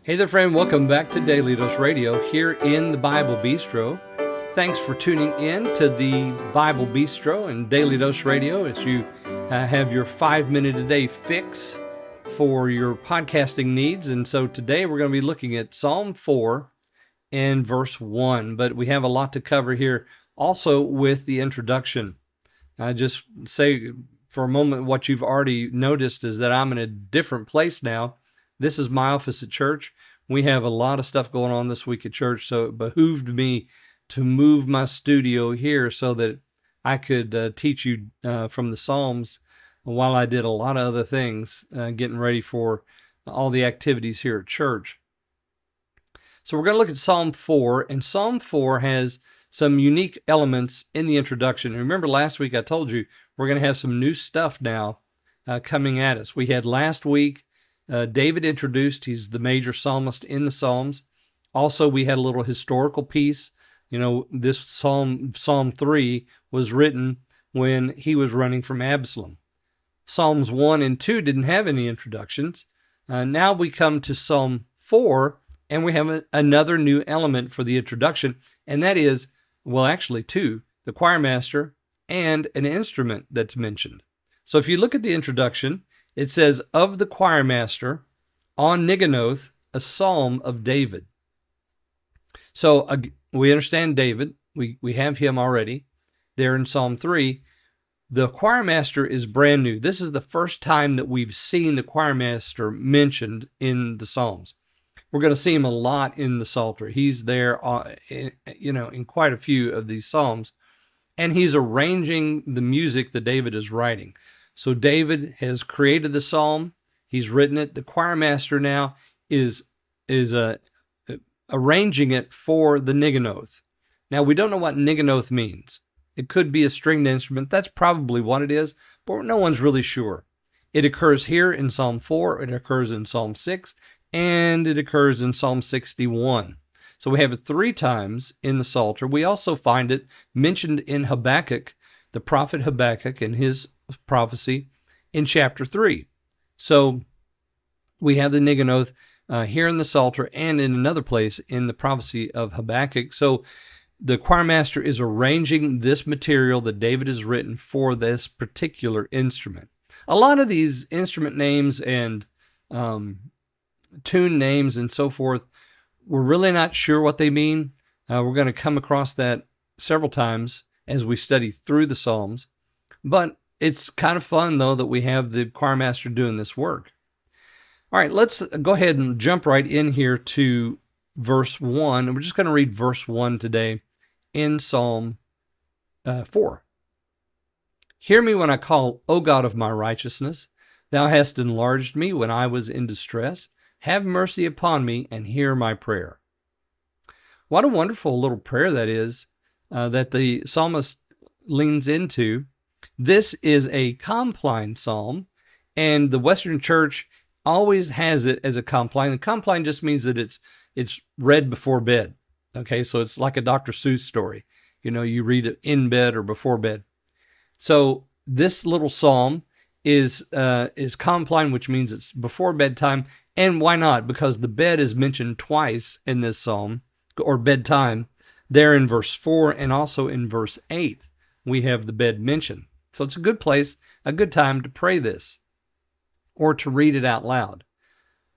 Hey there, friend. Welcome back to Daily Dose Radio here in the Bible Bistro. Thanks for tuning in to the Bible Bistro and Daily Dose Radio as you have your 5-minute-a-day fix for your podcasting needs. And so today we're going to be looking at Psalm 4 and verse 1. But we have a lot to cover here also with the introduction. I just say for a moment what you've already noticed is that I'm in a different place now. This is my office at church. We have a lot of stuff going on this week at church, so it behooved me to move my studio here so that I could teach you from the Psalms while I did a lot of other things, getting ready for all the activities here at church. So we're going to look at Psalm 4, and Psalm 4 has some unique elements in the introduction. And remember last week I told you we're going to have some new stuff now coming at us. We had last week David introduced. He's the major psalmist in the Psalms. Also, we had a little historical piece. You know, this Psalm 3 was written when he was running from Absalom. Psalms 1 and 2 didn't have any introductions. Now we come to Psalm 4, and we have another new element for the introduction, and that is, well, actually two, the choir master and an instrument that's mentioned. So if you look at the introduction, it says, of the choir master on Niganoth, a psalm of David. So we understand David. We have him already there in Psalm 3. The choir master is brand new. This is the first time that we've seen the choir master mentioned in the Psalms. We're going to see him a lot in the Psalter. He's there, in quite a few of these Psalms. And he's arranging the music that David is writing. So David has created the psalm. He's written it. The choir master now is arranging it for the Niganoth. Now, we don't know what Niganoth means. It could be a stringed instrument. That's probably what it is, but no one's really sure. It occurs here in Psalm 4. It occurs in Psalm 6, and it occurs in Psalm 61. So we have it 3 times in the Psalter. We also find it mentioned in Habakkuk, the prophet Habakkuk, and his prophecy in chapter 3. So we have the Niganoth here in the Psalter and in another place in the prophecy of Habakkuk. So the choir master is arranging this material that David has written for this particular instrument. A lot of these instrument names and tune names and so forth, we're really not sure what they mean. We're going to come across that several times as we study through the Psalms. But it's kind of fun, though, that we have the choir master doing this work. All right, let's go ahead and jump right in here to verse 1. And we're just going to read verse 1 today in Psalm 4. Hear me when I call, O God of my righteousness. Thou hast enlarged me when I was in distress. Have mercy upon me and hear my prayer. What a wonderful little prayer that is that the psalmist leans into. This is a compline psalm, and the Western Church always has it as a compline. And compline just means that it's read before bed. Okay, so it's like a Dr. Seuss story. You know, you read it in bed or before bed. So this little psalm is compline, which means it's before bedtime. And why not? Because the bed is mentioned twice in this psalm, or bedtime, there in verse 4 and also in verse 8. We have the bed mentioned. So it's a good place, a good time to pray this or to read it out loud.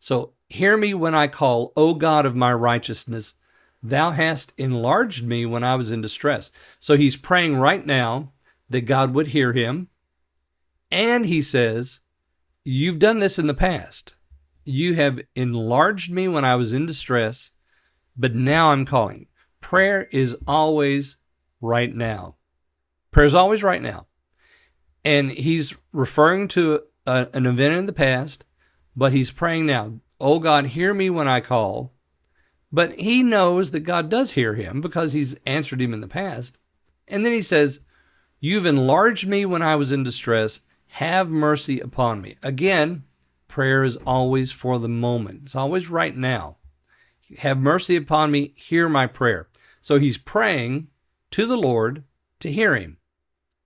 So, hear me when I call, O God of my righteousness, thou hast enlarged me when I was in distress. So he's praying right now that God would hear him. And he says, you've done this in the past. You have enlarged me when I was in distress, but now I'm calling. Prayer is always right now. Prayer is always right now. And he's referring to an event in the past, but he's praying now. Oh God, hear me when I call. But he knows that God does hear him because he's answered him in the past. And then he says, you've enlarged me when I was in distress. Have mercy upon me. Again, prayer is always for the moment. It's always right now. Have mercy upon me. Hear my prayer. So he's praying to the Lord to hear him.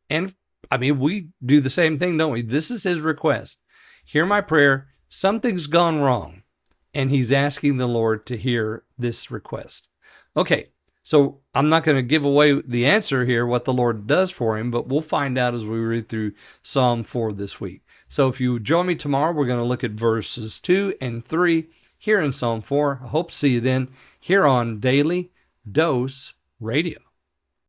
And I mean, we do the same thing, don't we? This is his request. Hear my prayer. Something's gone wrong. and he's asking the Lord to hear this request. Okay, so I'm not going to give away the answer here, what the Lord does for him, but we'll find out as we read through Psalm 4 this week. So if you join me tomorrow, we're going to look at verses 2 and 3 here in Psalm 4. I hope to see you then here on Daily Dose Radio.